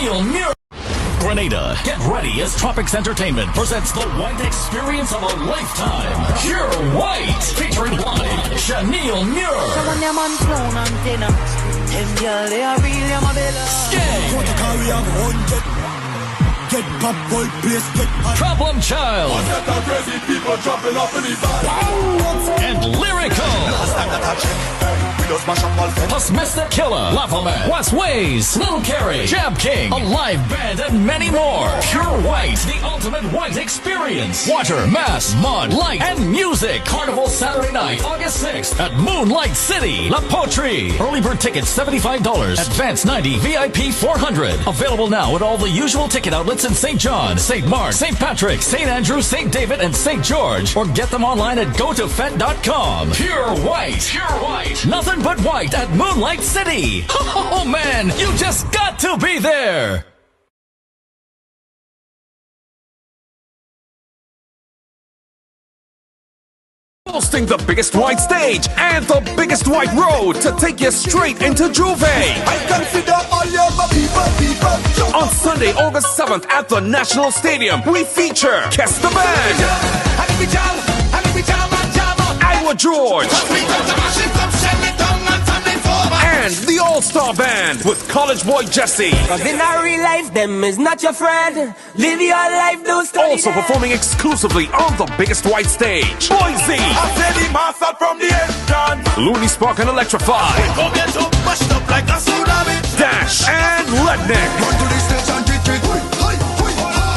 Neil Muir. Grenada, get ready as TROPIXX Entertainment presents the white experience of a lifetime. Pure White, featuring live Neil Muir. Problem Child. And Lyrical. Plus Mr. Killer, Lavaman, West Ways, Lil Carey, Jab King, a live band, and many more. Pure White, the ultimate white experience. Water, mass, mud, light, and music. Carnival Saturday night, August 6th at Moonlight City, La Poterie. Early bird tickets $75, advance $90, VIP $400. Available now at all the usual ticket outlets in St. John, St. Mark, St. Patrick, St. Andrew, St. David, and St. George. Or get them online at gotofet.com. Pure White, pure white. Nothing but white at Moonlight City. Oh man, you just got to be there. Hosting the biggest white stage and the biggest white road to take you straight into JOUVERT. I consider all your people. On Sunday, August 7th at the National Stadium, we feature Kiss the Band, Iowa George, and the All-Star Band with College Boy Jesse. Cause in our real life, them is not your friend. Live your life, don't study Also performing exclusively on the biggest white stage, Boise, I said he mastered from the entrance. Looney Spark and Electrify, Go get up, mashed up like a tsunami. Dash, and Letnick. Run to the stage and get it.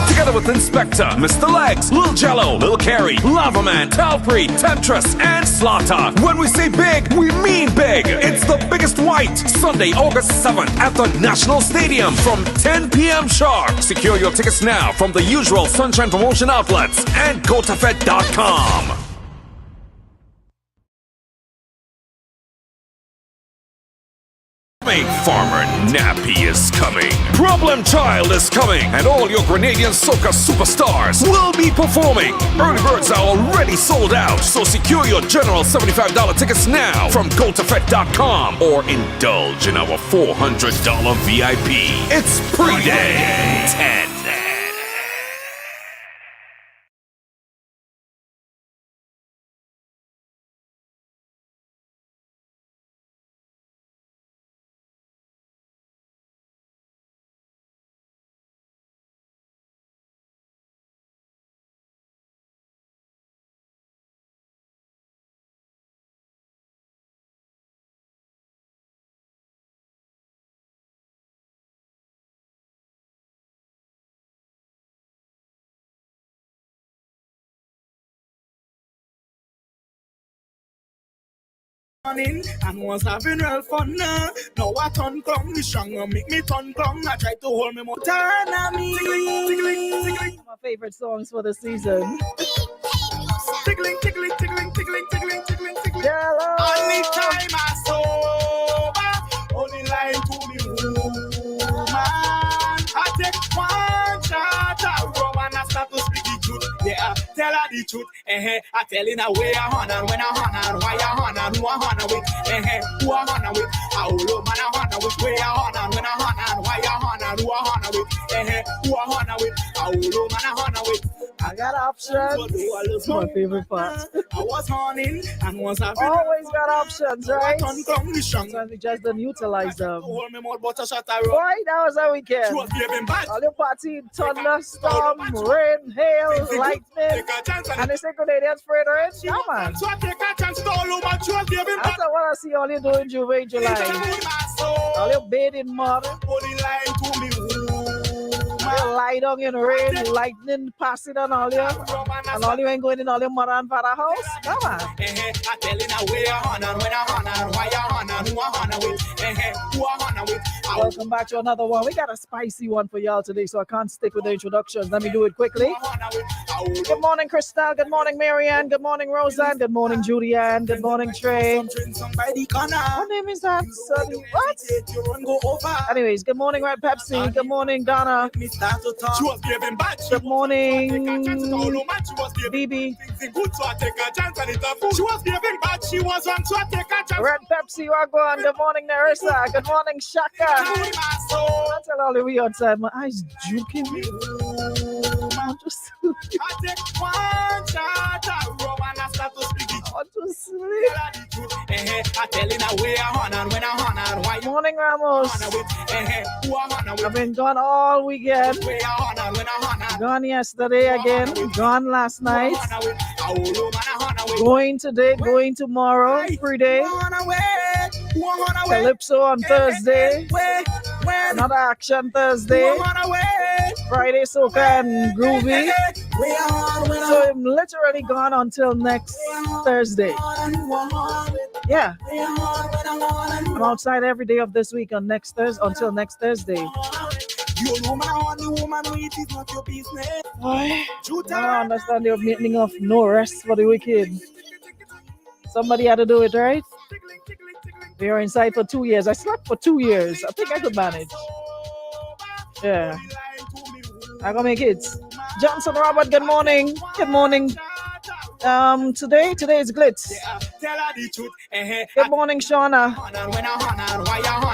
Together with Inspector, Mr. Legs, Lil Jello, Lil Carey, Lavaman, Talpree, Temptress, and Slaughter. When we say big, we mean big. It's the biggest white. Sunday, August 7th at the National Stadium from 10 p.m. sharp. Secure your tickets now from the usual Sunshine Promotion outlets and gotofet.com. Farmer Nappy is coming. Problem Child is coming. And all your Grenadian SOCA superstars will be performing. Early birds are already sold out. So secure your general $75 tickets now from gotofet.com or indulge in our $400 VIP. It's pre-day 10. And was having real fun now. Now I turn clown, me stronger, make me turn clown. I try to hold me more. Turn on me. My favorite songs for the season. Tickling, tickling, tickling, tickling, tickling, tickling, tickling. Hello. Anytime I sober, only line to me woman. I take one shot, I rub and I start to speak the truth. Yeah, tell her the truth. I tell in a way I honor, when I honor, why I honor, who I honor with. Who I honor with. How low man I honor with, way I honor, when I honor, why I honor, who I honor with. Who I honor with. How low man I honor with. I got options. That's my favorite part. I was horning and was having always got options, right? Sometimes we just don't utilize them. Hold me more butter shot I Boy, that was our weekend. All the party, thunderstorm, rain, hail, lightning, and they say Grenadians afraid of it. Come on. So I take a chance to all over That's what I see all you do in JOUVERT in July. All you bathe in mud. You lie down in rain, lightning passing on all you. And all you ain't going in all your mother and father house. Come on. I tell in a way I honor, when I honor, why I honor, who I honor with. Who I honor with. Welcome back to another one. We got a spicy one for y'all today, so I can't stick with the introductions. Let me do it quickly. Good morning, Crystal. Good morning, Marianne. Good morning, Roseanne. Good morning, Julianne. Good morning, Trey. What name is that? Sunny. What? Anyways, good morning, Red Pepsi. Good morning, Donna. She was giving back. Good morning, BB. Good, so I take a chance and it's a fool. She was giving back. She was on, so I take a chance. Red Pepsi, Wagwan. Good morning, Nerissa. Good morning, Shaka. That's all the way outside. My eyes juking me. I'm just I take one shot, I roll and I start to speak it. I want to sleep. I tell in a way I honor when I honor. Why you Morning, Ramos. honor with? Who I honor with? I've been gone all weekend. Way I honor when I honor. Gone yesterday again. Gone last night. Honor with. I will when I honor with. Going today. Going tomorrow. Free day. Honor with. Who I honor with? Calypso on Thursday. When Another action Thursday. honor with. Friday, Soca and Groovy. So I'm literally gone until next Thursday. Yeah. I'm outside every day of this week on next Thursday until next Thursday. You woman on the woman it is not your business. I don't understand the meaning of no rest for the wicked. Somebody had to do it, right? We were inside for 2 years. I slept for 2 years. I think I could manage. Yeah. I gonna make it. Johnson Robert, good morning. Good morning. Today is Glitz. Good morning, Shauna.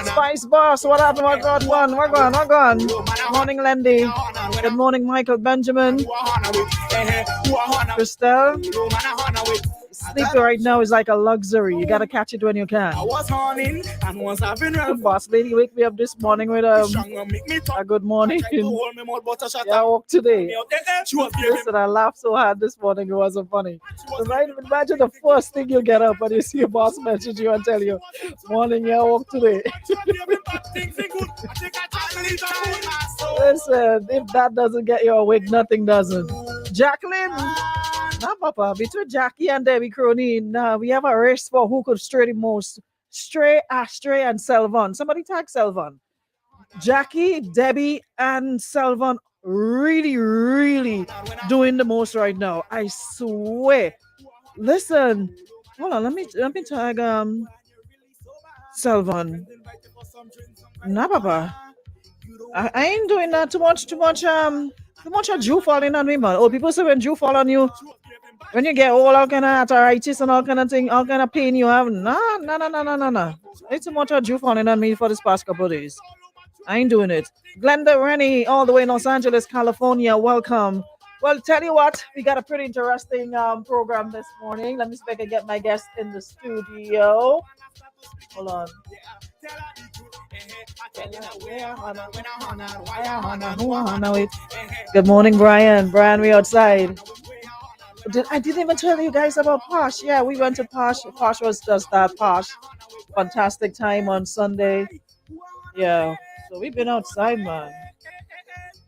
Spice Boss, what happened? What gone? Good morning, Lendy. Good morning, Michael Benjamin. Christelle. Sleeping right now is like a luxury. You gotta catch it when you can. I was horny and was having The boss lady wake me up this morning with a good morning. Yeah, I woke today. Listen, I laughed so hard this morning, it wasn't funny. Imagine the first thing you get up and you see your boss message you and tell you, morning, yeah, I woke today. Listen, if that doesn't get you awake, nothing doesn't. Jacqueline, nah, Papa, between Jackie and Debbie Cronin, we have a race for who could stray the most. Stray, Astray, and Selvon. Somebody tag Selvon. Jackie, Debbie, and Selvon really, really doing the most right now. I swear. Listen, hold on, let me tag Selvon. Nah, Papa. I ain't doing that too much of Jew falling on me, man. Oh, people say when Jew fall on you, when you get all kind of arthritis and all kind of thing, all kind of pain you have. Nah. It's too much of Jew falling on me for this past couple of days. I ain't doing it. Glenda Rennie, all the way in Los Angeles, California. Welcome. Well, tell you what, we got a pretty interesting program this morning. Let me see if I can get my guest in the studio. Hold on. Good morning, Brian. Brian, we outside. I didn't even tell you guys about Posh. Yeah, we went to Posh. Posh was just that Posh. Fantastic time on Sunday. Yeah, so we've been outside, man.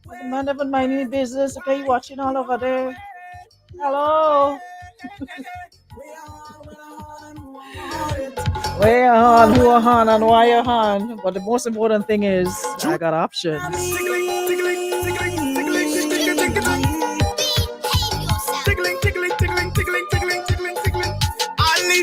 The man never mind any business. Okay, you watching all over there? Hello. Where on, who on, and why you on? But the most important thing is I got options.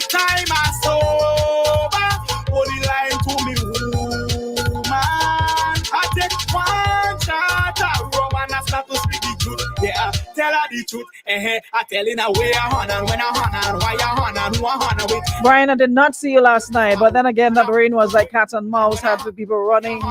Time I sober, only lying to me, woman. I take one shot, I roll and I start to speak the truth. Yeah, tell her the truth. I tell in a way I honor, when I honor, why I honor, who I honor with. Brian, I did not see you last night, but then again, that rain was like cat and mouse, had people running.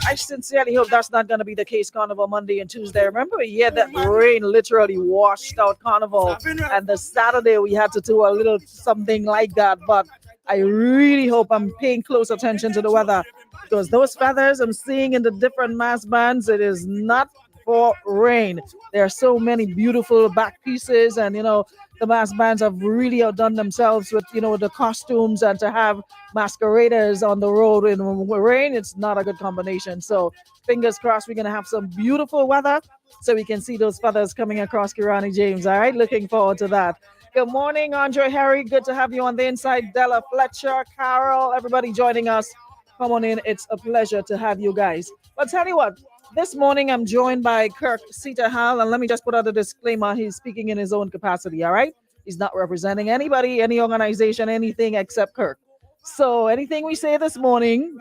I sincerely hope that's not going to be the case Carnival Monday and Tuesday. Remember, that rain literally washed out Carnival, and the Saturday we had to do a little something like that, but I really hope I'm paying close attention to the weather, because those feathers I'm seeing in the different mass bands, it is not for rain. There are so many beautiful back pieces, and the mass bands have really outdone themselves with the costumes, and to have masqueraders on the road in rain, it's not a good combination. So fingers crossed we're gonna have some beautiful weather so we can see those feathers coming across Kirani James. All right, looking forward to that. Good morning, Andre Harry. Good to have you on the inside. Della Fletcher, Carol, everybody joining us. Come on in. It's a pleasure to have you guys. But tell you what, this morning I'm joined by Kirk Seetahal, and let me just put out a disclaimer. He's speaking in his own capacity, all right? He's not representing anybody, any organization, anything except Kirk. So anything we say this morning,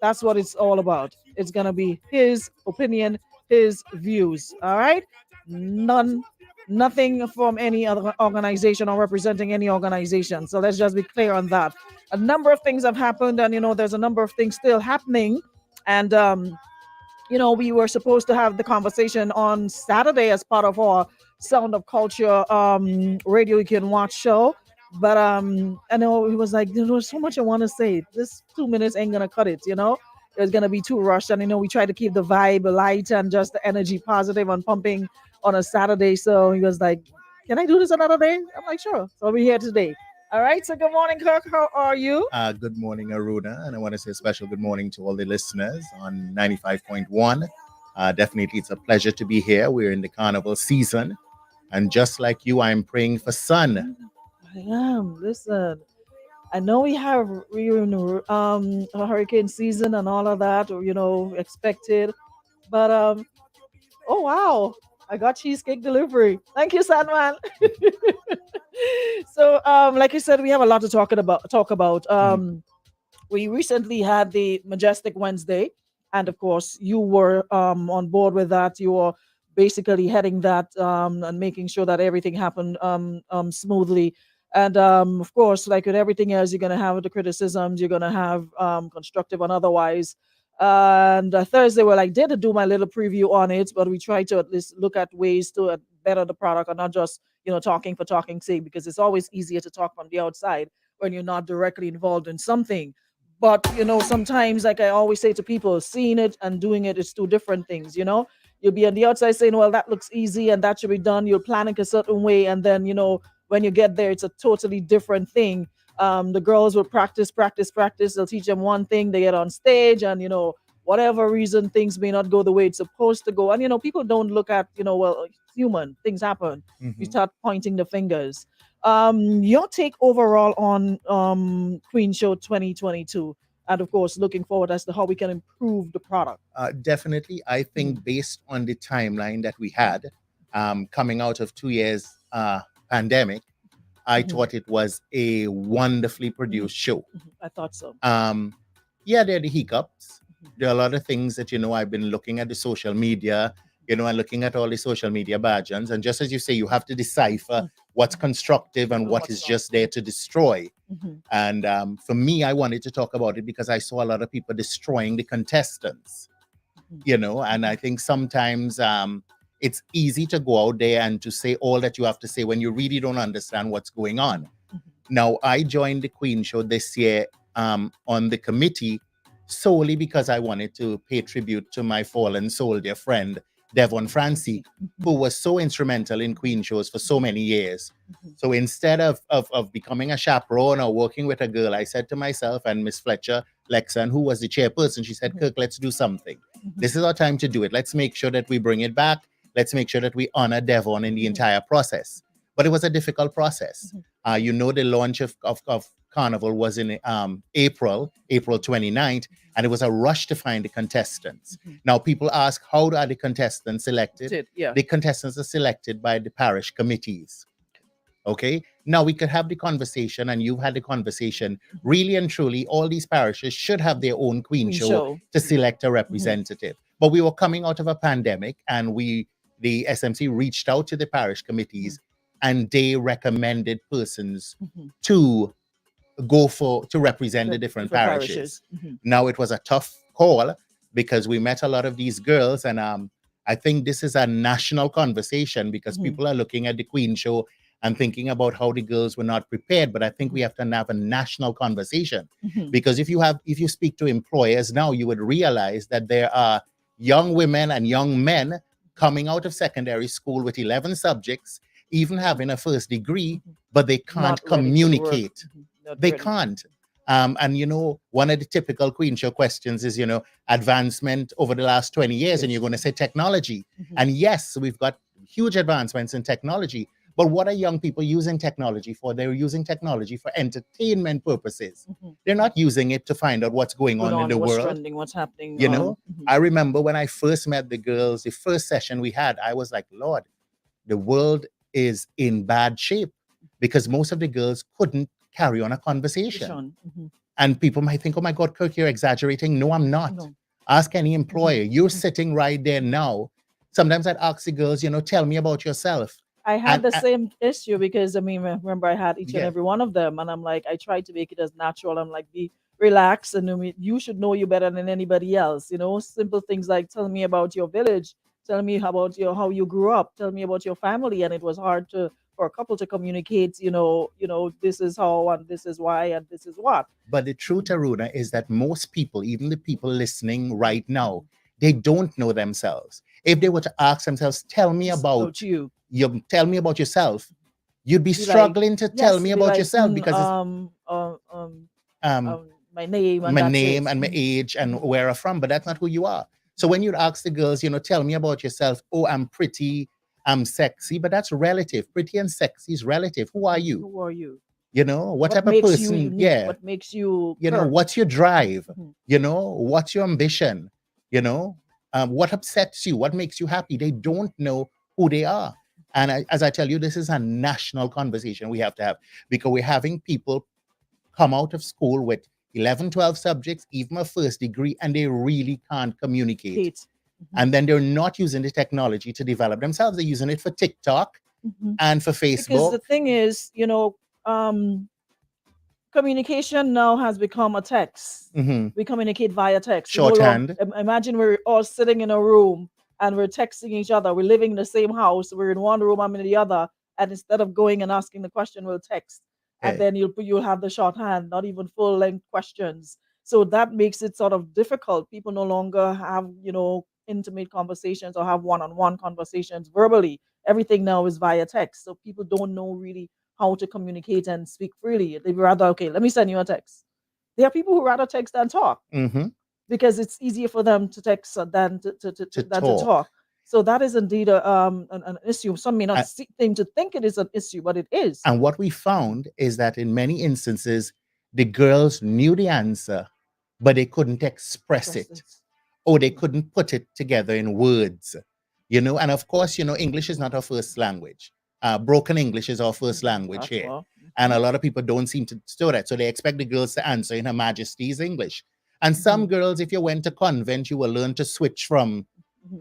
that's That's what it's all about. It's gonna be his opinion, his views. All right, nothing from any other organization or representing any organization. So let's just be clear on that. A number of things have happened, and there's a number of things still happening, and we were supposed to have the conversation on Saturday as part of our Sound of Culture radio you can watch show. But I know he was like, there's so much I want to say. This 2 minutes ain't gonna cut it. It's gonna be too rushed. And we try to keep the vibe light and just the energy positive and pumping on a Saturday. So he was like, can I do this another day? I'm like, sure. So we're here today. All right. So good morning, Kirk. How are you? Good morning, Aruna. And I want to say a special good morning to all the listeners on 95.1. Definitely, it's a pleasure to be here. We're in the carnival season. And just like you, I'm praying for sun. I am. Listen, I know we're in a hurricane season and all of that, expected. But oh wow, I got cheesecake delivery. Thank you, Sandman. So like I said, we have a lot to talk about. We recently had the Majestic Wednesday, and of course you were on board with that. You were basically heading that and making sure that everything happened smoothly. And of course, like with everything else, you're gonna have the criticisms, you're gonna have constructive and otherwise. And Thursday, well, I did do my little preview on it, but we tried to at least look at ways to better the product and not just talking for talking's sake, because it's always easier to talk from the outside when you're not directly involved in something. But sometimes, like I always say to people, seeing it and doing it is two different things. You'll be on the outside saying, well, that looks easy and that should be done. You're planning a certain way, and then when you get there, it's a totally different thing. The girls will practice. They'll teach them one thing. They get on stage, and whatever reason, things may not go the way it's supposed to go. And people don't look at well, it's human, things happen. You start pointing the fingers. Your take overall on Queen Show 2022, and of course looking forward as to how we can improve the product. Definitely, I think based on the timeline that we had coming out of 2 years pandemic, I thought it was a wonderfully produced show. I thought so. Yeah, there are the hiccups. There are a lot of things that, I've been looking at the social media, and looking at all the social media badges. And just as you say, you have to decipher what's constructive and what is just there to destroy. And for me, I wanted to talk about it because I saw a lot of people destroying the contestants, and I think sometimes it's easy to go out there and to say all that you have to say when you really don't understand what's going on. Now, I joined the Queen Show this year on the committee solely because I wanted to pay tribute to my fallen soldier friend, Devon Francie, who was so instrumental in Queen Shows for so many years. So instead of becoming a chaperone or working with a girl, I said to myself and Miss Fletcher Lexan, who was the chairperson, she said, Kirk, let's do something. This is our time to do it. Let's make sure that we bring it back. Let's make sure that we honor Devon in the entire process. But it was a difficult process. The launch of Carnival was in April 29th, and it was a rush to find the contestants. Now, people ask, how are the contestants selected? The contestants are selected by the parish committees. Okay? Now, we could have the conversation, and you've had the conversation. Really and truly, all these parishes should have their own Queen show to select a representative. But we were coming out of a pandemic, and the SMC reached out to the parish committees, and they recommended persons to represent the different parishes. Now, it was a tough call because we met a lot of these girls, and I think this is a national conversation because people are looking at the Queen Show and thinking about how the girls were not prepared. But I think we have to have a national conversation because if you speak to employers now, you would realize that there are young women and young men coming out of secondary school with 11 subjects, even having a first degree, but they can't communicate. They can't. And, one of the typical Queen Show questions is, advancement over the last 20 years, and you're going to say technology. And yes, we've got huge advancements in technology, but what are young people using technology for? They're using technology for entertainment purposes. They're not using it to find out what's going on in the what's world. Trending, what's happening. I remember when I first met the girls, the first session we had, I was like, Lord, the world is in bad shape because most of the girls couldn't carry on a conversation. And people might think, oh my God, Kirk, you're exaggerating. No, I'm not. No. Ask any employer. You're sitting right there now. Sometimes I'd ask the girls, tell me about yourself. I had And- the same issue because I mean, remember I had each and Yeah. every one of them, and I'm like, I tried to make it as natural. I'm like, be relaxed, and I mean, you should know you better than anybody else. Simple things like tell me about your village, tell me about how you grew up, tell me about your family, and it was hard for a couple to communicate. This is how and this is why and this is what. But the truth, Aruna, is that most people, even the people listening right now, they don't know themselves. If they were to ask themselves, tell me about you. Tell me about yourself, you'd be Be like, struggling to tell Yes, me be about like, yourself because my name and my that's name it. and my age and where I'm from, but that's not who you are. So when you ask the girls, tell me about yourself. Oh, I'm pretty, I'm sexy, but that's relative. Pretty and sexy is relative. Who are you? Who are you? What type of makes you person? unique? Yeah. What makes you? What's your drive? Mhm. What's your ambition? What upsets you? What makes you happy? They don't know who they are. And as I tell you, this is a national conversation we have to have because we're having people come out of school with 11, 12 subjects, even a first degree, and they really can't communicate. Kate. And then they're not using the technology to develop themselves. They're using it for TikTok Mhm. and for Because Facebook. the thing is, communication now has become a text. Mhm. We communicate via text. We no Shorthand. Imagine we're all sitting in a room and we're texting each other. We're living in the same house. We're in one room, I'm in the other. And instead of going and asking the question, we'll text. And Okay. then you'll have the shorthand, not even full length questions. So that makes it sort of difficult. People no longer have, intimate conversations or have one-on-one conversations verbally. Everything now is via text. So people don't know really how to communicate and speak freely. They'd rather, okay, let me send you a text. There are people who rather text than talk Mhm. because it's easier for them to text than to talk. So that is indeed an issue. Some may not seem to think it is an issue, but it is. And what we found is that in many instances, the girls knew the answer, but they couldn't express it, or they couldn't put it together in words. And of course, English is not our first language. Broken English is our first language That's here. well. And a lot of people don't seem to do that. So they expect the girls to answer in Her Majesty's English. And some girls, if you went to convent, you will learn to switch from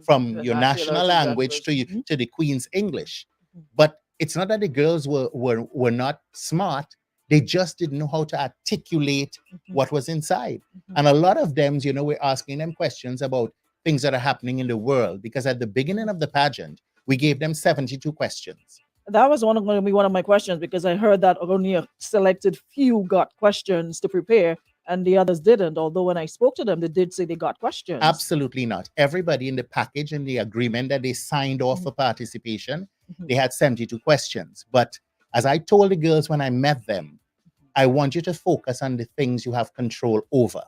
The your national national to language English. to the Queen's English. But it's not that the girls were not smart. They just didn't know how to articulate what was inside. And a lot of them, we're asking them questions about things that are happening in the world. Because at the beginning of the pageant, we gave them 72 questions. That was going to be one of my questions because I heard that only a selected few got questions to prepare and the others didn't. Although when I spoke to them, they did say they got questions. Absolutely not. Everybody in the package and the agreement that they signed off for participation, they had 72 questions. But as I told the girls when I met them, I want you to focus on the things you have control over.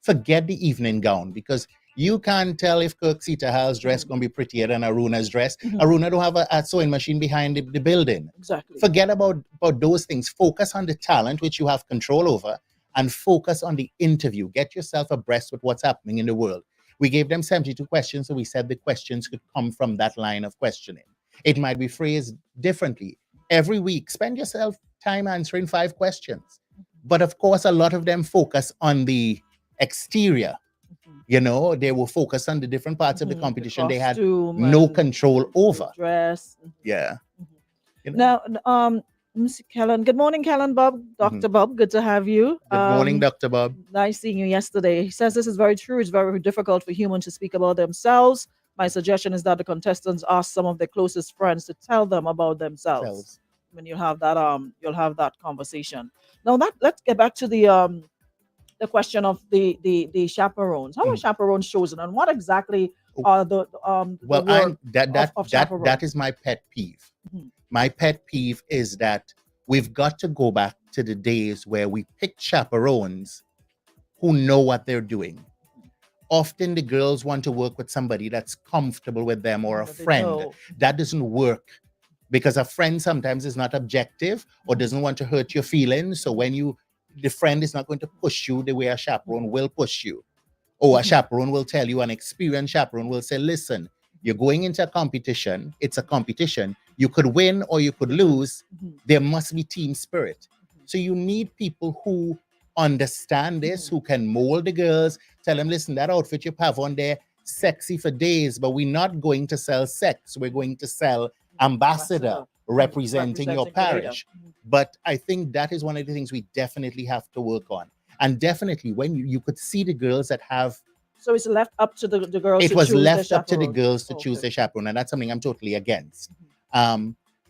Forget the evening gown because you can't tell if Kirk Seetahal's dress going to be prettier than Aruna's dress. Aruna don't have a sewing machine behind the building. Exactly. Forget about those things. Focus on the talent which you have control over and focus on the interview. Get yourself abreast with what's happening in the world. We gave them 72 questions, so we said the questions could come from that line of questioning. It might be phrased differently. Every week, spend yourself time answering 5 questions. But of course, a lot of them focus on the exterior. They were focused on the different parts of the competition they had no control over. Dress. Yeah. Now, Mr. Kellen. Good morning, Kellen Bob. Dr. Bob, good to have you. Good morning, Dr. Bob. Nice seeing you yesterday. He says this is very true. It's very difficult for humans to speak about themselves. My suggestion is that the contestants ask some of their closest friends to tell them about themselves. When you have that, you'll have that conversation. Now, let's get back to the question of the chaperones. How are chaperones chosen, and what exactly are the that is my pet peeve. My pet peeve is that we've got to go back to the days where we pick chaperones who know what they're doing. Often the girls want to work with somebody that's comfortable with them or a friend. That doesn't work because a friend sometimes is not objective or doesn't want to hurt your feelings. So when the friend is not going to push you the way a chaperone will push you. Or a chaperone will tell you, an experienced chaperone will say, listen, you're going into a competition. It's a competition. You could win or you could lose. There must be team spirit. So you need people who understand this, who can mold the girls, tell them, listen, that outfit you have on there, sexy for days, but we're not going to sell sex. We're going to sell ambassador representing your parish. But I think that is one of the things we definitely have to work on. And definitely when you could see the girls that have. So it's left up to the girls. It was left up to the girls to choose their chaperone. And that's something I'm totally against.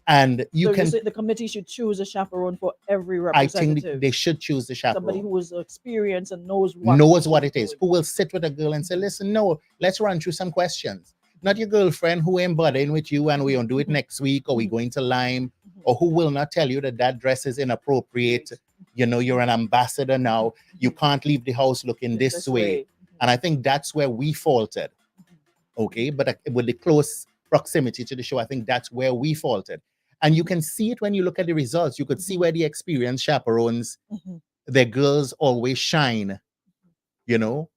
And you can. The committee should choose a chaperone for every representative. I think they should choose the chaperone. Somebody who is experienced and knows what it is. Who will sit with a girl and say, listen, no, let's run through some questions. Not your girlfriend who ain't bothering with you and we're going to do it next week, or we're going to Lime, or who will not tell you that dress is inappropriate. You know, you're an ambassador now. You can't leave the house looking this way. And I think that's where we faltered. Okay. But with the close proximity to the show, I think that's where we faltered. And you can see it when you look at the results. You could see where the experienced chaperones, their girls always shine, you know.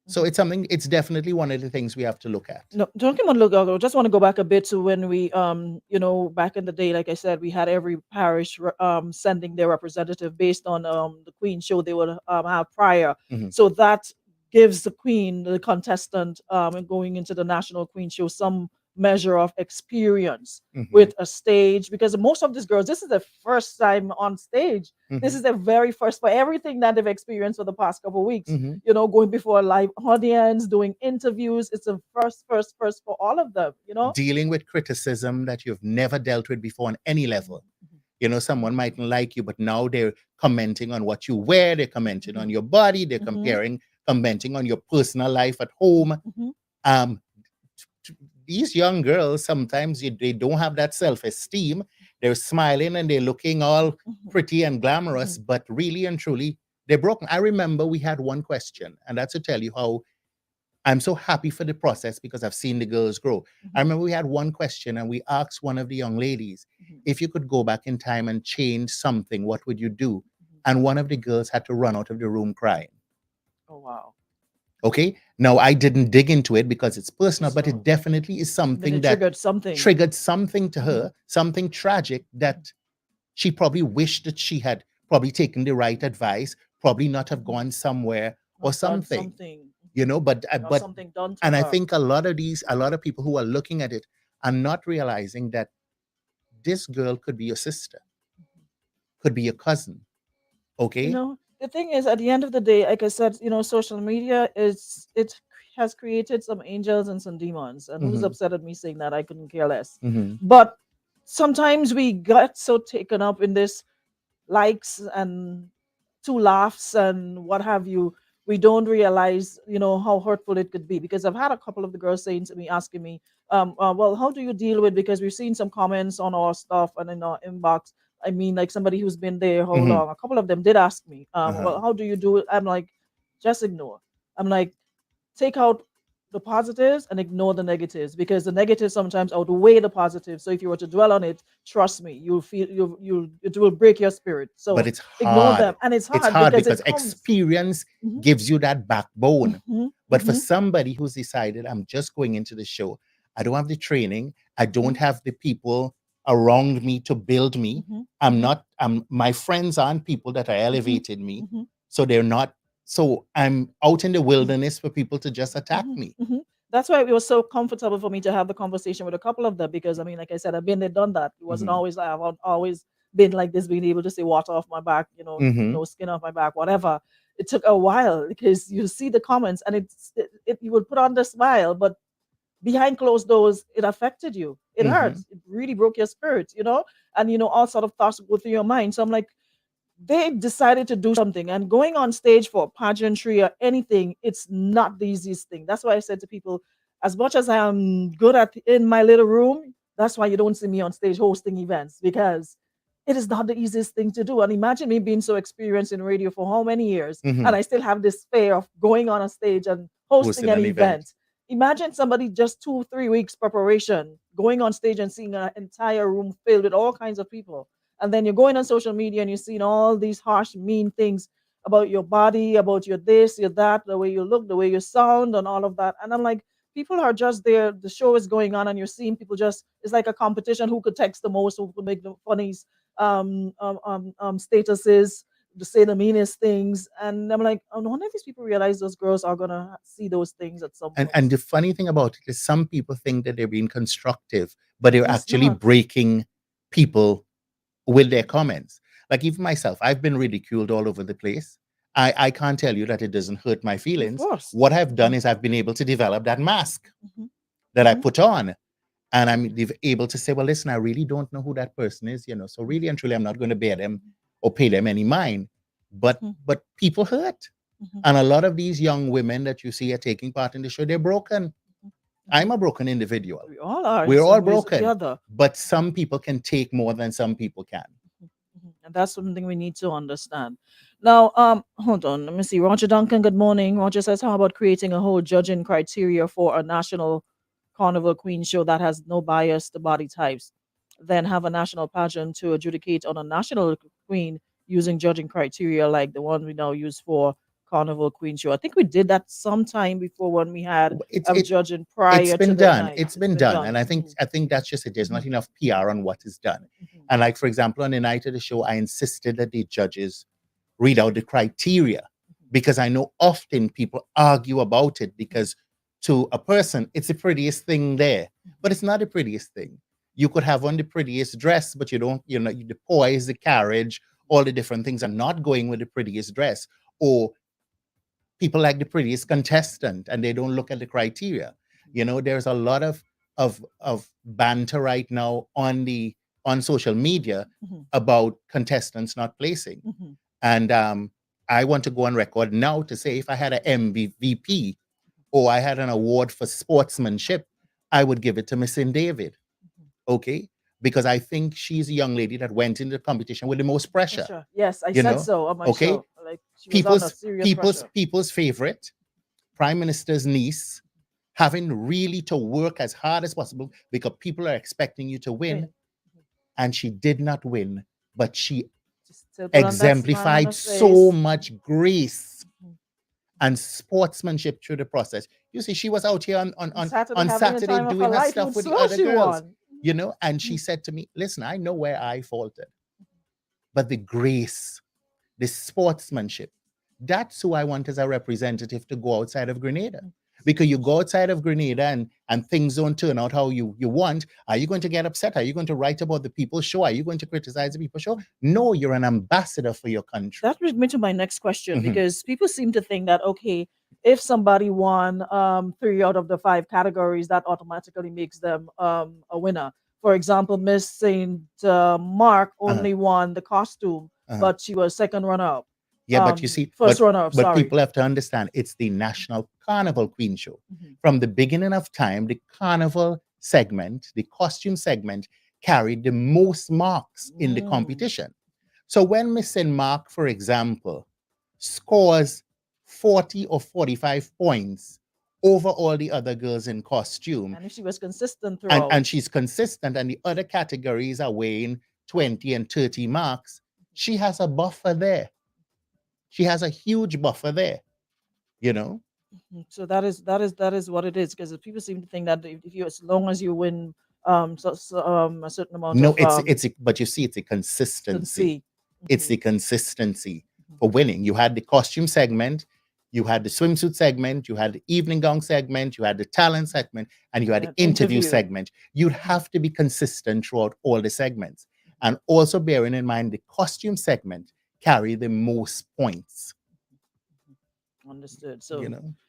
So it's definitely one of the things we have to look at. No, talking about look, I just want to go back a bit to when we, back in the day, like I said, we had every parish sending their representative based on the Queen show they would have prior. So that gives the Queen, the contestant, going into the National Queen show, some measure of experience with a stage, because most of these girls, this is their first time on stage. This is their very first, for everything that they've experienced for the past couple of weeks, you know, going before a live audience, doing interviews. It's a first for all of them, you know, dealing with criticism that you've never dealt with before on any level. You know, someone mightn't like you, but now they're commenting on what you wear, they're commenting on your body, they're commenting on your personal life at home. These young girls, sometimes they don't have that self-esteem. They're smiling and they're looking all pretty and glamorous, but really and truly, they're broken. I remember we had one question, and that's to tell you how I'm so happy for the process, because I've seen the girls grow. I remember we had one question, and we asked one of the young ladies, if you could go back in time and change something, what would you do? And one of the girls had to run out of the room crying. Oh, wow. Okay. Now, I didn't dig into it because it's personal, but it definitely is something that triggered something to her, something tragic that she probably wished that she had probably taken the right advice, probably not have gone somewhere or something, you know, but something done to and her. I think a lot of people who are looking at it are not realizing that this girl could be your sister, could be your cousin. Okay. You know, the thing is, at the end of the day, like I said, you know, social media it has created some angels and some demons. And who's upset at me saying that? I couldn't care less. But sometimes we got so taken up in this likes and two laughs and what have you, we don't realize, you know, how hurtful it could be. Because I've had a couple of the girls saying to me, asking me, well, how do you deal with, because we've seen some comments on our stuff and in our inbox. I mean, like somebody who's been there how long? A couple of them did ask me, well, how do you do it? I'm like, just ignore. I'm like, take out the positives and ignore the negatives, because the negatives sometimes outweigh the positives. So if you were to dwell on it, trust me, you'll feel it will break your spirit. So but it's hard. Ignore them, and it's hard because experience gives you that backbone. But for somebody who's decided, I'm just going into the show, I don't have the training, I don't have the people around me to build me. My friends aren't people that are elevated me. So they're not. So I'm out in the wilderness for people to just attack me. That's why it was so comfortable for me to have the conversation with a couple of them, because I mean, like I said, I've been there, done that. It wasn't always like I've always been like this, being able to say water off my back, you know, no skin off my back, whatever. It took a while, because you see the comments and you would put on the smile, but behind closed doors, it affected you. It hurts. It really broke your spirit, you know, and, you know, all sort of thoughts go through your mind. So I'm like, they decided to do something, and going on stage for pageantry or anything, it's not the easiest thing. That's why I said to people, as much as I am good at in my little room, that's why you don't see me on stage hosting events, because it is not the easiest thing to do. And imagine me being so experienced in radio for how many years, and I still have this fear of going on a stage and hosting an event. Imagine somebody just 2-3 weeks preparation, going on stage and seeing an entire room filled with all kinds of people. And then you're going on social media and you're seeing all these harsh, mean things about your body, about your this, your that, the way you look, the way you sound, and all of that. And I'm like, people are just there. The show is going on, and you're seeing people just, it's like a competition, who could text the most, who could make the funniest statuses, to say the meanest things. And I'm like, I wonder if these people realize those girls are gonna see those things at some point. And the funny thing about it is some people think that they're being constructive, but they're actually breaking people with their comments. Like even myself, I've been ridiculed all over the place. I can't tell you that it doesn't hurt my feelings. What I've done is I've been able to develop that mask that I put on. And I'm able to say, well, listen, I really don't know who that person is, So really and truly, I'm not going to bear them or pay them any mind. But people hurt. And a lot of these young women that you see are taking part in the show, they're broken. I'm a broken individual. We all are. We're all broken. But some people can take more than some people can. And that's something we need to understand. Now, hold on. Let me see. Roger Duncan, good morning. Roger says, how about creating a whole judging criteria for a national Carnival Queen show that has no bias to body types? Then have a national pageant to adjudicate on a national queen using judging criteria like the one we now use for Carnival Queen show. I think we did that sometime before when we had judging prior. It's been done. It's been done. And I think that's just it. There's not enough PR on what is done. And like, for example, on the night of the show, I insisted that the judges read out the criteria because I know often people argue about it because to a person, it's the prettiest thing there, but it's not the prettiest thing. You could have on the prettiest dress, but you don't, the poise, the carriage, all the different things are not going with the prettiest dress. Or people like the prettiest contestant and they don't look at the criteria. There's a lot of banter right now on social media about contestants not placing. And I want to go on record now to say if I had an MVP or I had an award for sportsmanship, I would give it to Miss David. Okay? Because I think she's a young lady that went into the competition with the most pressure. Yes, I said so on my show. Like people's favorite, Prime Minister's niece, having really to work as hard as possible because people are expecting you to win. And she did not win, but she exemplified so much grace and sportsmanship through the process. You see, she was out here on Saturday doing her stuff with the other girls, and she said to me, listen, I know where I faltered, but the grace, the sportsmanship, that's who I want as a representative to go outside of Grenada. Because you go outside of Grenada and things don't turn out how you want. Are you going to get upset? Are you going to write about the people's show? Are you going to criticize the people's show? No, you're an ambassador for your country. That brings me to my next question, because people seem to think that, okay, if somebody won 3 out of the 5 categories, that automatically makes them a winner. For example, Miss St. Mark only won the costume, but she was second runner-up. Yeah, but you see, but people have to understand it's the National Carnival Queen Show. From the beginning of time, the carnival segment, the costume segment, carried the most marks in the competition. So when Miss St. Mark, for example, scores 40 or 45 points over all the other girls in costume, and if she was consistent throughout, and she's consistent, and the other categories are weighing 20 and 30 marks, she has a buffer there. She has a huge buffer there, So that is what it is, because people seem to think that if you, as long as you win a certain amount. No, but you see, it's a consistency. It's the consistency for winning. You had the costume segment, you had the swimsuit segment, you had the evening gown segment, you had the talent segment, and you had the interview segment. You'd have to be consistent throughout all the segments, and also bearing in mind the costume segment carry the most points. Understood. So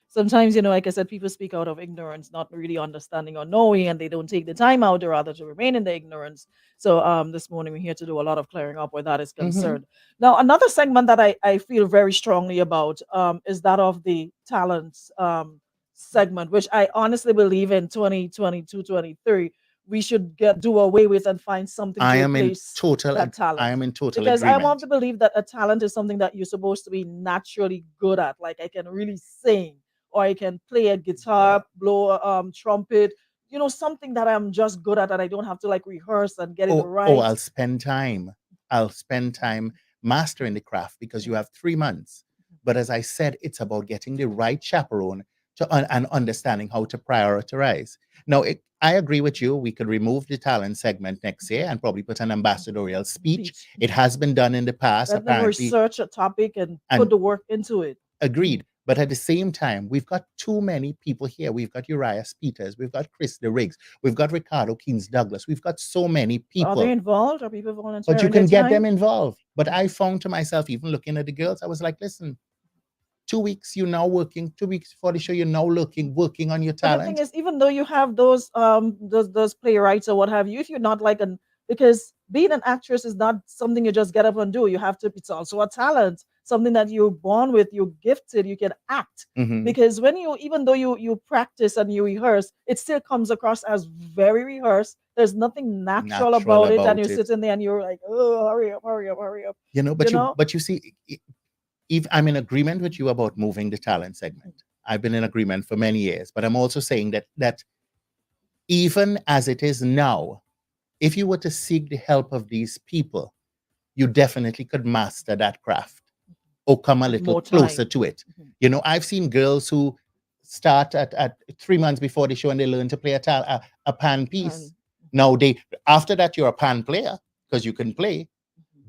sometimes, like I said, people speak out of ignorance, not really understanding or knowing, and they don't take the time out, or rather to remain in the ignorance. So this morning we're here to do a lot of clearing up where that is concerned. Now, another segment that I feel very strongly about is that of the talents segment, which I honestly believe in 2022, 23, we should do away with and find something I to am in replace total that talent. I am in total Because agreement. I want to believe that a talent is something that you're supposed to be naturally good at. Like I can really sing, or I can play a guitar, blow a trumpet, something that I'm just good at, and I don't have to like rehearse and get it right. I'll spend time mastering the craft, because you have 3 months. But as I said, it's about getting the right chaperone and understanding how to prioritize. Now, I agree with you. We could remove the talent segment next year and probably put an ambassadorial speech. It has been done in the past. Let them research a topic and put the work into it. Agreed. But at the same time, we've got too many people here. We've got Uriah Peters. We've got Chris DeRiggs. We've got Ricardo Keynes Douglas. We've got so many people. Are they involved? Are people volunteering? But you can get them involved. But I found to myself, even looking at the girls, I was like, listen, 2 weeks you're now working, 2 weeks before the show, you're now working on your talent. But the thing is, even though you have those playwrights or what have you, if you're not like because being an actress is not something you just get up and do. You have to, it's also a talent, something that you're born with, you're gifted, you can act. Because even though you practice and you rehearse, it still comes across as very rehearsed. There's nothing natural about it, and you're sitting there and you're like, oh, hurry up. But you see, if I'm in agreement with you about moving the talent segment. I've been in agreement for many years, but I'm also saying that even as it is now, if you were to seek the help of these people, you definitely could master that craft or come a little closer to it. I've seen girls who start at 3 months before the show and they learn to play a pan piece. Now, after that, you're a pan player because you can play,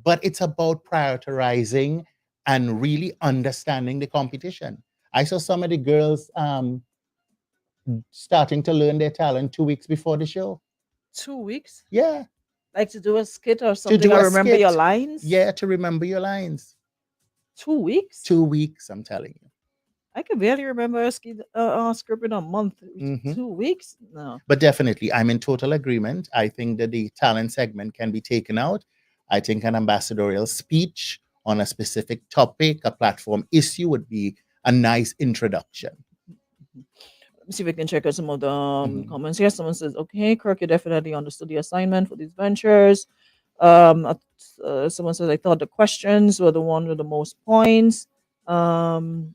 but it's about prioritizing and really understanding the competition. I saw some of the girls starting to learn their talent 2 weeks before the show. 2 weeks? Yeah. Like to do a skit or something, or remember your lines? Yeah, to remember your lines. 2 weeks? 2 weeks, I'm telling you. I can barely remember a script in a month. 2 weeks? No. But definitely, I'm in total agreement. I think that the talent segment can be taken out. I think an ambassadorial speech on a specific topic, a platform issue would be a nice introduction. Let me see if we can check out some of the comments here. Someone says, okay, Kirk, you definitely understood the assignment for these ventures. Someone says, I thought the questions were the one with the most points. Someone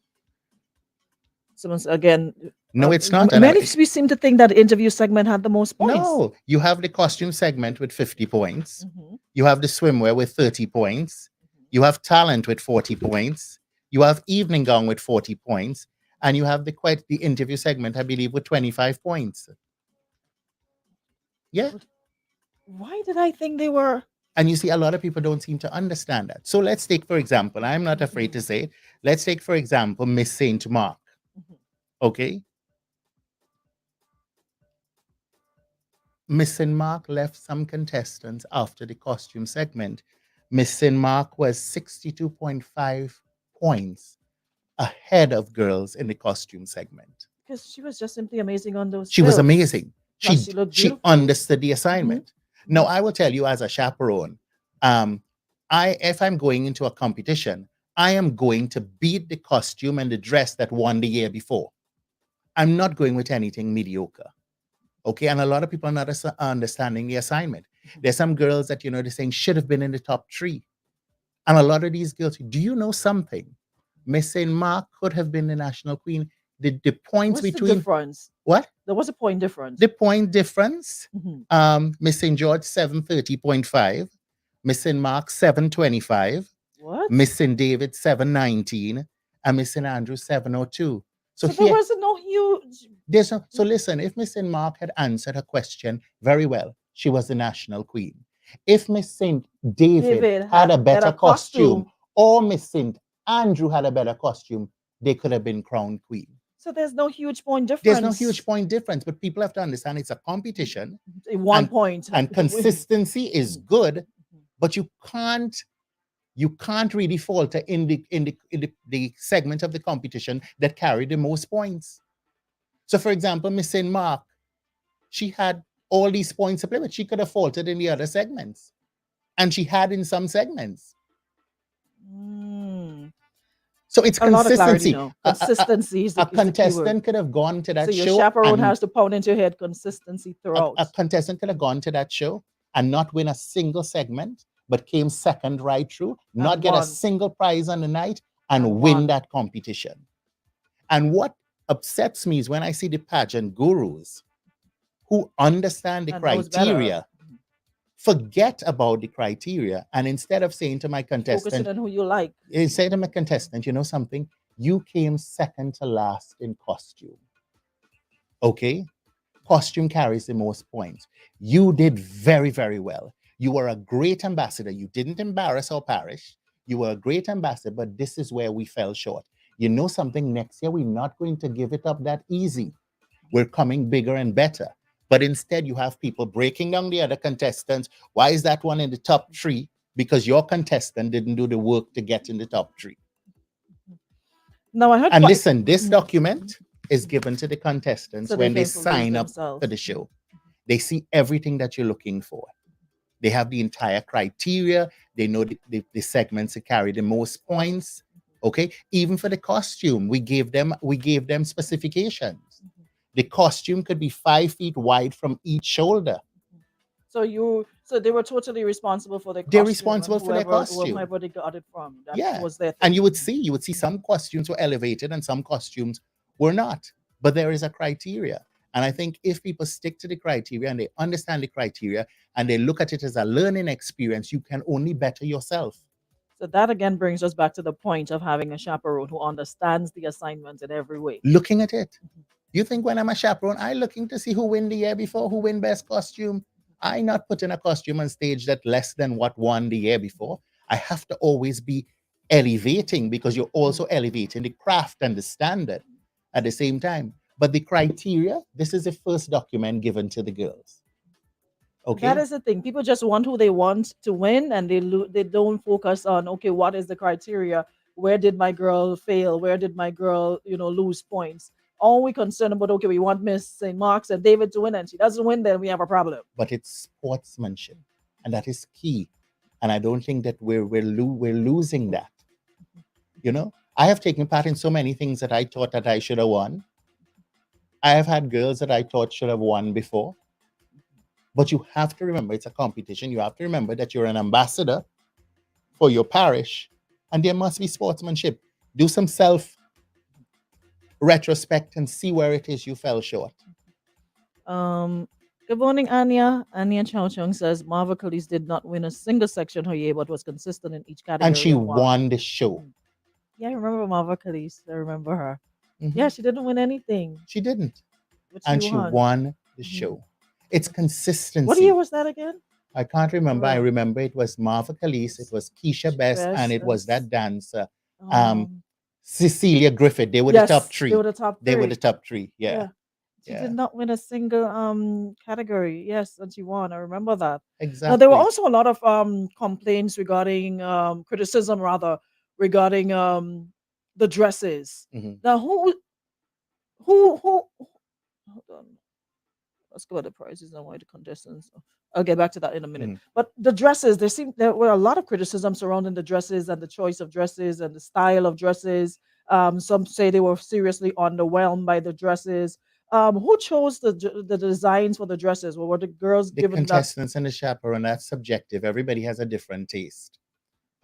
says, again, no, it's not. Many we seem to think that the interview segment had the most points. No, you have the costume segment with 50 points. You have the swimwear with 30 points. You have talent with 40 points. You have evening gown with 40 points. And you have the interview segment, I believe, with 25 points. Yeah. Why did I think they were? And you see, a lot of people don't seem to understand that. So let's take, for example, I'm not afraid to say it. Let's take, for example, Miss St. Mark. Okay. Miss St. Mark left some contestants after the costume segment. Miss St. Mark was 62.5 points ahead of girls in the costume segment. Because she was just simply amazing on those. She was amazing. She understood the assignment. Mm-hmm. Now, I will tell you as a chaperone, if I'm going into a competition, I am going to beat the costume and the dress that won the year before. I'm not going with anything mediocre. Okay, and a lot of people are not understanding the assignment. There's some girls that, they're saying should have been in the top 3. And a lot of these girls, do you know something? Miss St. Mark could have been the national queen. The points What's between... the difference? What? There was a point difference. The point difference, Miss St. George, 730.5. Miss St. Mark, 725. What? Miss St. David, 719. And Miss St. Andrew, 702. So there was no huge... So listen, if Miss St. Mark had answered her question very well, she was the national queen. If Miss St. David had a better costume, or Miss St. Andrew had a better costume, they could have been crowned queen. So there's no huge point difference. There's no huge point difference, but people have to understand it's a competition. 1 point. And consistency is good, but you can't really falter in the segment of the competition that carried the most points. So, for example, Miss St. Mark, she had all these points to play with. She could have faltered in the other segments, and she had in some segments. So it's consistency. Consistency is a contestant could have gone to that show. So your chaperone has to pound into your head consistency throughout. A contestant could have gone to that show and not win a single segment, but came second right through, not get a single prize on the night, and win that competition. And what upsets me is when I see the pageant gurus who understand the criteria, forget about the criteria, and instead of saying to my contestant, focusing on who you like, say to my contestant, you know something, you came second to last in costume. Okay? Costume carries the most points. You did very, very well. You were a great ambassador. You didn't embarrass our parish. You were a great ambassador, but this is where we fell short. You know something, next year we're not going to give it up that easy. We're coming bigger and better. But instead, you have people breaking down the other contestants. Why is that one in the top 3? Because your contestant didn't do the work to get in the top 3. Now I heard. And listen, this document is given to the contestants So when they they can sign up themselves. for the show. They see everything that you're looking for. They have the entire criteria. They know the segments that carry the most points. Okay, even for the costume, we gave them specifications. The costume could be 5 feet wide from each shoulder. So they were totally responsible for their costume. They're responsible for their costume. Whoever they got it from. That Yeah. was their thing. And you would see some costumes were elevated and some costumes were not. But there is a criteria. And I think if people stick to the criteria and they understand the criteria and they look at it as a learning experience, you can only better yourself. So that again brings us back to the point of having a chaperone who understands the assignment in every way. Looking at it. You think when I'm a chaperone, I'm looking to see who win the year before, who win best costume. I not putting a costume on stage that less than what won the year before. I have to always be elevating because you're also elevating the craft and the standard at the same time. But the criteria, this is the first document given to the girls. Okay. That is the thing. People just want who they want to win, and they don't focus on, okay, what is the criteria? Where did my girl fail? Where did my girl, lose points? All we concerned about, okay, we want Miss St. Mark's and David to win, and she doesn't win, then we have a problem. But it's sportsmanship, and that is key. And I don't think that we're losing that. I have taken part in so many things that I thought that I should have won. I have had girls that I thought should have won before. But you have to remember it's a competition. You have to remember that you're an ambassador for your parish, and there must be sportsmanship. Do some self retrospect and see where it is you fell short. Good morning, Anya. Anya Chow Chung says Marva Khalees did not win a single section her year, but was consistent in each category. And she won the show. Yeah, I remember Marva Khalees. I remember her. Mm-hmm. Yeah, she didn't win anything. She didn't. But and she won the show. It's consistency. What year was that again? I can't remember. I remember it was Marva Khalees, it was Keisha Best, and it was that dancer, Cecilia Griffith. They were the top 3. They were the top 3. They were the top 3. Yeah. She did not win a single category. Yes, and she won. I remember that. Exactly. Now, there were also a lot of complaints regarding criticism, rather, regarding the dresses. Mm-hmm. Now, who hold on. Let's go to the prizes and why the contestants. I'll get back to that in a minute. But the dresses, there were a lot of criticism surrounding the dresses and the choice of dresses and the style of dresses. Some say they were seriously underwhelmed by the dresses. Who chose the designs for the dresses? Or were the girls given the contestants and the chaperone? That's subjective. Everybody has a different taste.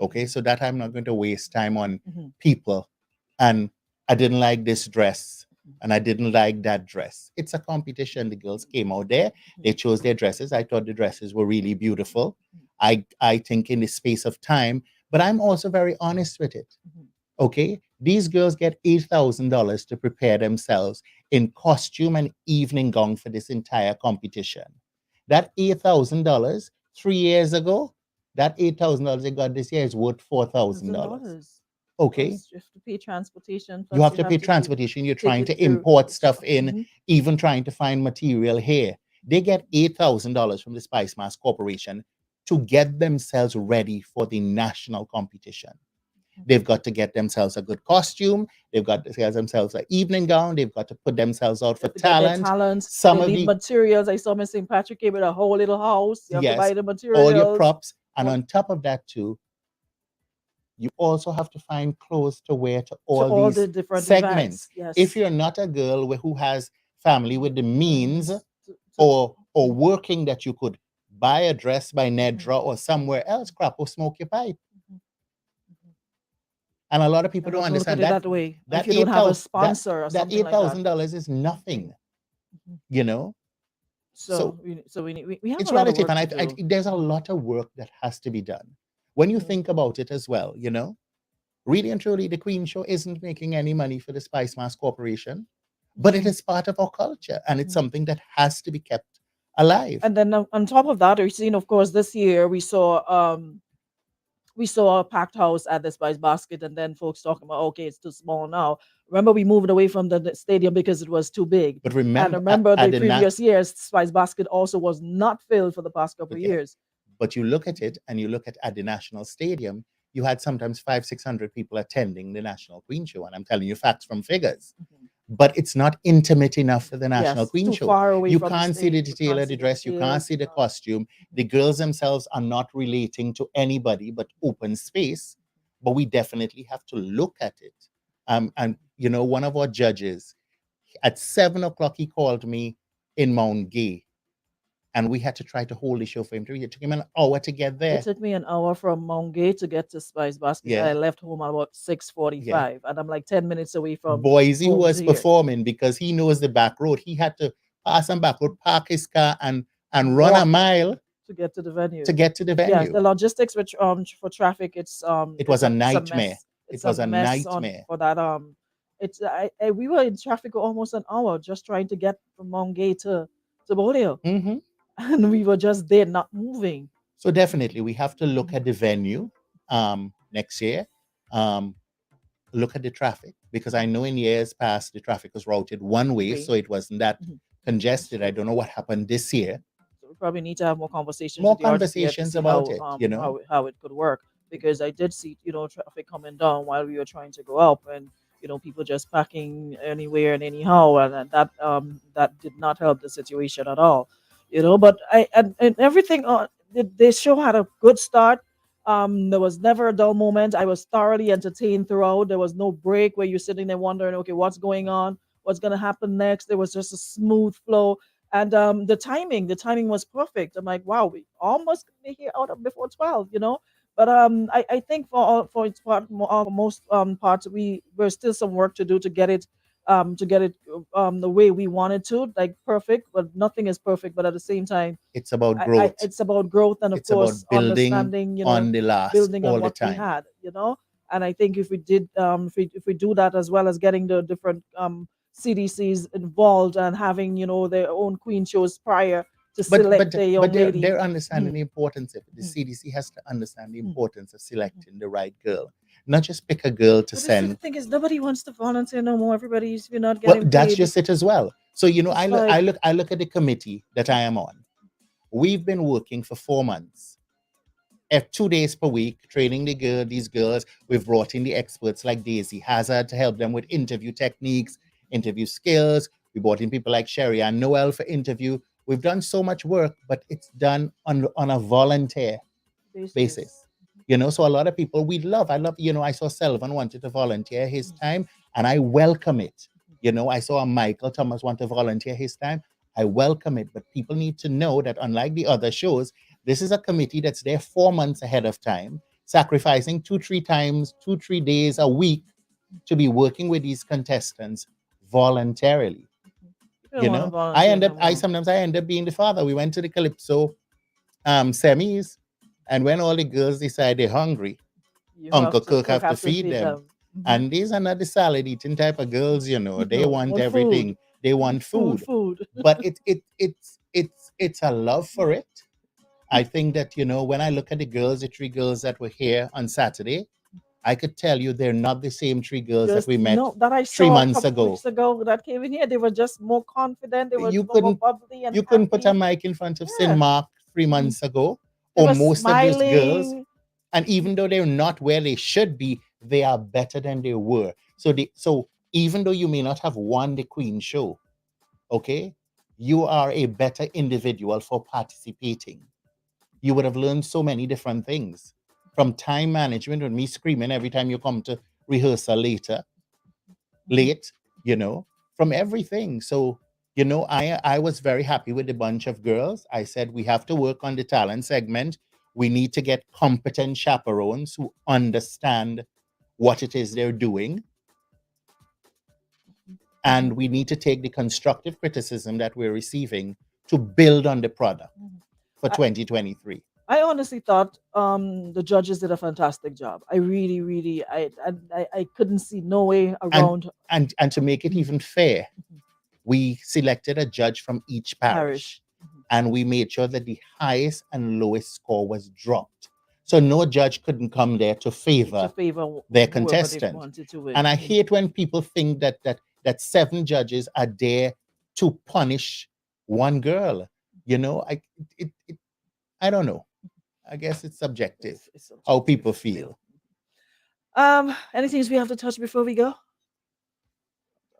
Okay, so that I'm not going to waste time on people. And I didn't like this dress. And I didn't like that dress. It's a competition. The girls came out there. They chose their dresses. I thought the dresses were really beautiful. I think in the space of time, but I'm also very honest with it. Okay? These girls get $8,000 to prepare themselves in costume and evening gown for this entire competition. That $8,000 3 years ago, that $8,000 they got this year is worth $4,000. Okay. You have to pay transportation. You have to pay transportation. You're trying to import stuff in, even trying to find material here. They get $8,000 from the Spice Mask Corporation to get themselves ready for the national competition. They've got to get themselves a good costume. They've got to get themselves an evening gown. They've got to put themselves out for talent. Some of the materials. I saw Miss St. Patrick came with a whole little house. You have to buy the materials. All your props. And on top of that too, you also have to find clothes to wear to all these the different segments. Yes. If you're not a girl who has family with the means or working that you could buy a dress by Nedra or somewhere else, crap or smoke your pipe. And a lot of people don't understand that way. That if you don't have a sponsor or something that $8,000 is nothing. So we have it's a lot relative, of work and there's a lot of work that has to be done. When you think about it as well, really and truly, the Queen Show isn't making any money for the Spice Mask Corporation. but it is part of our culture, and it's something that has to be kept alive. And then on top of that, we've seen, of course, this year we saw a packed house at the Spice Basket, and then folks talking about, okay, it's too small now. Remember, we moved away from the stadium because it was too big. But And remember, the previous years, Spice Basket also was not filled for the past couple of years. But you look at it, and you look at the National Stadium, you had sometimes 500-600 people attending the National Queen Show, and I'm telling you facts from figures. But it's not intimate enough for the National Queen Show. You can't see the detail of the dress. You can't see the costume. The girls themselves are not relating to anybody but open space. But we definitely have to look at it. And, you know, one of our judges, at 7 o'clock, he called me in Mount Gay. And we had to try to hold the show for him. It took him an hour to get there. It took me an hour from Mount Gay to get to Spice Basket. Yeah. I left home at about 6:45, and I'm like 10 minutes away from Boise home was here. performing because he knows the back road. He had to pass some back road, park his car, and run a mile to get to the venue. Yes, the logistics which for traffic, it was a nightmare. It was a nightmare for that. We were in traffic for almost an hour just trying to get from Mount Gay to Bolio. And we were just there, not moving. So definitely, we have to look at the venue next year. Look at the traffic, because I know in years past the traffic was routed one way, so it wasn't that congested. I don't know what happened this year. So we probably need to have more conversations. More conversations about it. You know how it could work, because I did see traffic coming down while we were trying to go up, and people just packing anywhere and anyhow, and that did not help the situation at all. But and everything the show had a good start. There was never a dull moment. I was thoroughly entertained throughout. There was no break where you're sitting there wondering, okay, what's going on? What's going to happen next? There was just a smooth flow. And the timing was perfect. I'm like, wow, we almost be here out of before 12, But I think for most parts, there's still some work to do to get it the way we wanted to, like perfect. But nothing is perfect. But at the same time, it's about growth. It's about growth, and of course, building understanding, on the last, building all on what the time. we had, And I think if we did, if we do that, as well as getting the different CDCs involved and having their own queen shows prior to select their young lady. They're understanding the importance of it. The CDC has to understand the importance of selecting the right girl, not just pick a girl to send. The thing is, nobody wants to volunteer no more. Everybody's not getting paid. That's just it as well. So I look at the committee that I am on. We've been working for 4 months, 2 days per week, training these girls. We've brought in the experts like Daisy Hazard to help them with interview techniques, interview skills. We brought in people like Sherry and Noel for interview. We've done so much work, but it's done on a volunteer basis. So a lot of people I love, I saw Selvin wanted to volunteer his time, and I welcome it. I saw Michael Thomas want to volunteer his time. I welcome it, but people need to know that unlike the other shows, this is a committee that's there 4 months ahead of time, sacrificing 2-3 days a week to be working with these contestants voluntarily. Sometimes I end up being the father. We went to the Calypso semis, and when all the girls decide they're hungry, Uncle Kirk have to feed them. And these are not the salad eating type of girls, They want everything. Food. They want food. But it's a love for it. I think that, when I look at the 3 girls that were here on Saturday, I could tell you they're not the same 3 girls that we met that I saw 3 months a couple ago. Weeks ago that came in here. They were just more confident. They were more bubbly and you couldn't put a mic in front of St. Mark 3 months ago, They or were most smiling. of those girls. And even though they're not where they should be, they are better than they were. So even though you may not have won the Queen show, okay, you are a better individual for participating. You would have learned so many different things, from time management, with me screaming every time you come to rehearsal late, from everything. So, I was very happy with the bunch of girls. I said, we have to work on the talent segment. We need to get competent chaperones who understand what it is they're doing. And we need to take the constructive criticism that we're receiving to build on the product for 2023. I honestly thought the judges did a fantastic job. I really, I couldn't see no way around. And to make it even fair, we selected a judge from each parish. And we made sure that the highest and lowest score was dropped. So no judge couldn't come there to favor their contestant. And I hate when people think that 7 judges are there to punish one girl. You know, I don't know. I guess it's subjective, how people feel. Anything we have to touch before we go?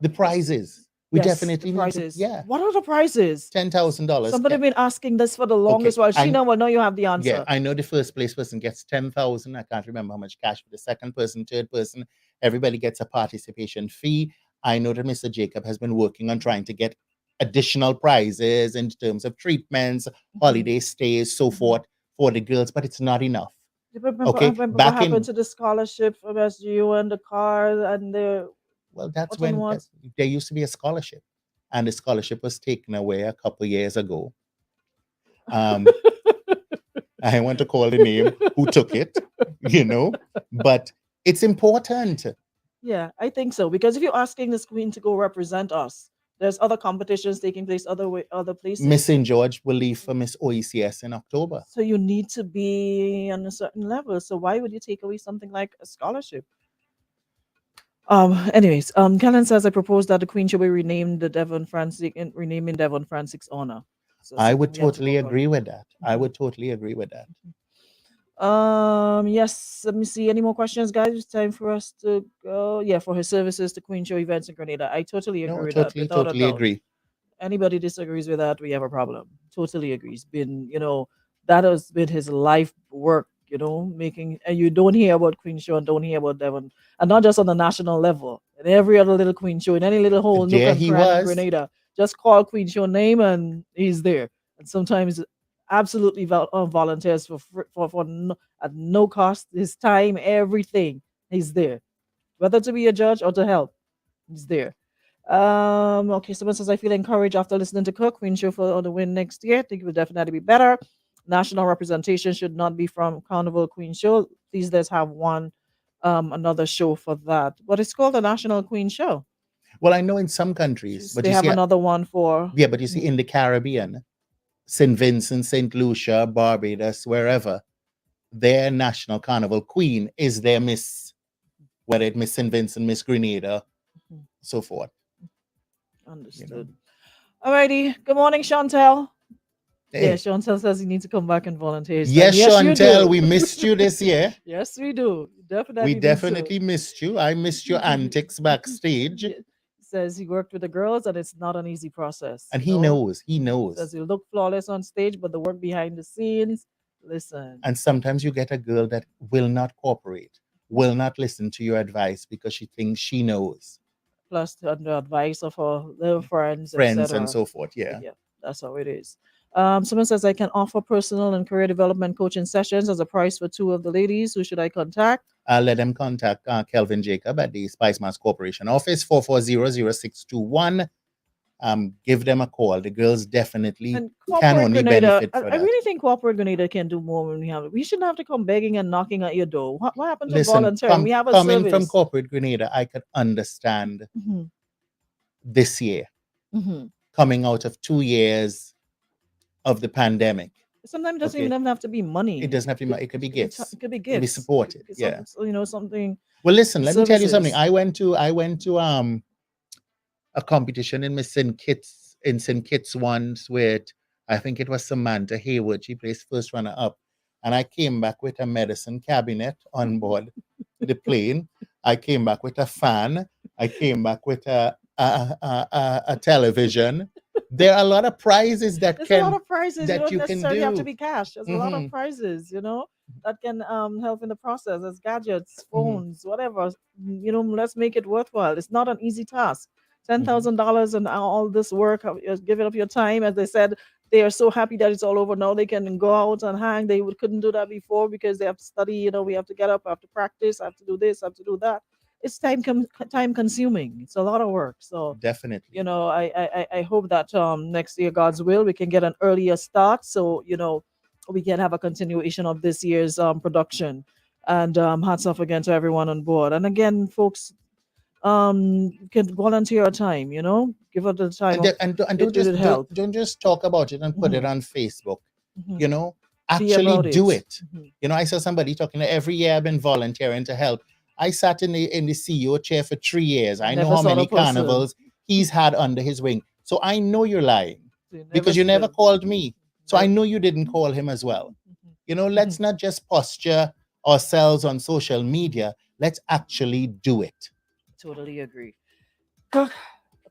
The prizes. We definitely the prizes. Yeah. What are the prizes? $10,000. Somebody been asking this for the longest while. Sheena will know you have the answer. Yeah, I know the first place person gets 10,000. I can't remember how much cash for the second person, third person. Everybody gets a participation fee. I know that Mr. Jacob has been working on trying to get additional prizes in terms of treatments, holiday stays, so forth for the girls, but it's not enough. Okay, what happened to the scholarship from SGU and the cars and the... Well, that's when there used to be a scholarship, and the scholarship was taken away a couple years ago. I want to call the name who took it, you know, but it's important. Yeah, I think so, because if you're asking this queen to go represent us, there's other competitions taking place other places. Miss St. George will leave for Miss OECS in October. So you need to be on a certain level. So why would you take away something like a scholarship? Anyways, Kellen says I propose that the Queen should be renamed the Devon Francis in renaming Devon Francis honor. So I would totally agree with that. I would totally agree with that. Yes, let me see. Any more questions, guys? It's time for us to go. Yeah, for his services to Queen Show events in Grenada. I totally agree with that. Totally agree. Anybody disagrees with that, we have a problem. Totally agrees. Been, that has been his life work, making, and you don't hear about Queen Show and don't hear about Devon, and not just on the national level. In every other little Queen Show, in any little hole nook and cranny in Grenada, just call Queen Show name and he's there. And sometimes absolutely volunteers for at no cost, his time, everything. He's there, whether to be a judge or to help. He's there. Okay, someone says I feel encouraged after listening to Cook. Queen Show for the win next year. I think it will definitely be better. National representation should not be from Carnival Queen Show. Please let's have another show for that. But it's called the National Queen Show. Well, I know in some countries, but they have another one for... Yeah, but you see in the Caribbean, St. Vincent, St. Lucia, Barbados, wherever, their national carnival queen is their Miss, whether it's Miss St. Vincent, Miss Grenada, so forth. Understood. Alrighty. Good morning, Chantel. Hey. Yeah, Chantel says you need to come back and volunteer. Yes, Chantel, we missed you this year. Yes, we do. We definitely missed you. I missed your antics backstage. Says he worked with the girls and it's not an easy process. And he knows. Says you look flawless on stage, but the work behind the scenes, listen. And sometimes you get a girl that will not cooperate, will not listen to your advice because she thinks she knows. Plus under advice of her little friends and so forth. Yeah, that's how it is. Someone says I can offer personal and career development coaching sessions as a price for 2 of the ladies. Who should I contact? I'll let them contact Kelvin Jacob at the Spice Mass Corporation office, 440-0621. Give them a call. The girls definitely can only benefit for that. I really think Corporate Grenada can do more when we have it. We shouldn't have to come begging and knocking at your door. What happened to volunteering? We have a coming service. From Corporate Grenada, I could understand this year, coming out of 2 years of the pandemic. Sometimes it doesn't even have to be money. It doesn't have to be money. It could be gifts. It could be gifts. It could be supported. Yeah. Something. Well, listen, let me tell you something. I went to a competition in St. Kitts once with, I think it was Samantha Hayward. She placed first runner up. And I came back with a medicine cabinet on board the plane. I came back with a fan. I came back with a television. There are a lot of prizes that There's can a lot of prizes. that you don't necessarily have to be cash. There's a lot of Mhm. prizes, that can help in the process as gadgets, phones, whatever. Let's make it worthwhile. It's not an easy task. $10,000 and all this work, giving up your time. As they said, they are so happy that it's all over now. They can go out and hang. They couldn't do that before because they have to study. We have to get up, I have to practice, I have to do this, I have to do that. It's time consuming. It's a lot of work. So definitely, I hope that next year, God's will, we can get an earlier start. So we can have a continuation of this year's production. And hats off again to everyone on board. And again, folks, can volunteer your time, give her the time. And It don't just would help. don't just talk about it and put it on Facebook. You know, Be actually about do it. it. I saw somebody talking every year I've been volunteering to help. I sat in the CEO chair for 3 years. I know Never how saw many the person. carnivals he's had under his wing. So I know you're lying because you see never them. called me. So I know you didn't call him as well. Let's not just posture ourselves on social media. Let's actually do it. Totally agree. A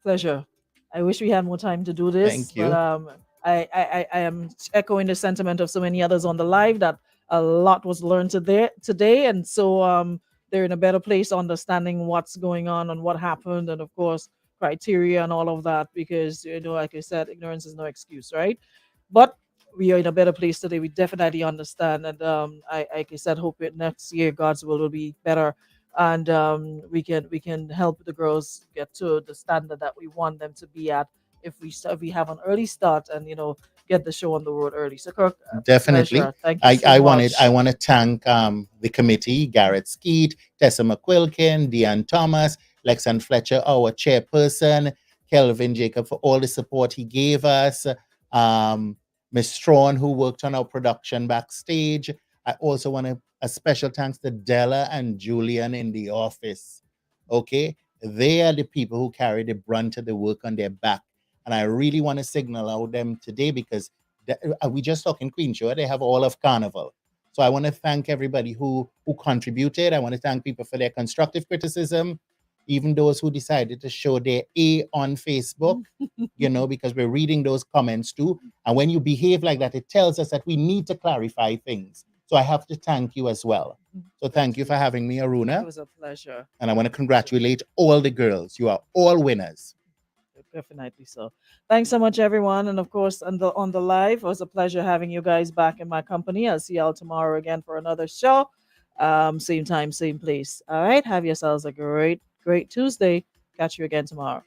pleasure. I wish we had more time to do this, Thank you. but I am echoing the sentiment of so many others on the live that a lot was learned today, and so they're in a better place understanding what's going on and what happened, and of course criteria and all of that, because like I said, ignorance is no excuse, right? But we are in a better place today. We definitely understand, and I like I said, hope it next year God's will be better, and we can help the girls get to the standard that we want them to be at if we have an early start and get the show on the road early. So Kirk, Definitely. pleasure. Thank you I, so I much. want to thank the committee, Garrett Skeet, Tessa McQuilkin, Deanne Thomas, Lexan Fletcher, our chairperson, Kelvin Jacob for all the support he gave us, Miss Strawn, who worked on our production backstage. I also want a special thanks to Della and Julian in the office. Okay, they are the people who carry the brunt of the work on their back, and I really want to signal out them today because we just talking Queen Show. They have all of Carnival. So I want to thank everybody who contributed. I want to thank people for their constructive criticism, even those who decided to show their A on Facebook, because we're reading those comments too. And when you behave like that, it tells us that we need to clarify things. So I have to thank you as well. So thank you for having me, Aruna. It was a pleasure. And I want to congratulate all the girls. You are all winners. Definitely so. Thanks so much, everyone. And of course, on the live, it was a pleasure having you guys back in my company. I'll see y'all tomorrow again for another show. Same time, same place. All right. Have yourselves a great Tuesday. Catch you again tomorrow.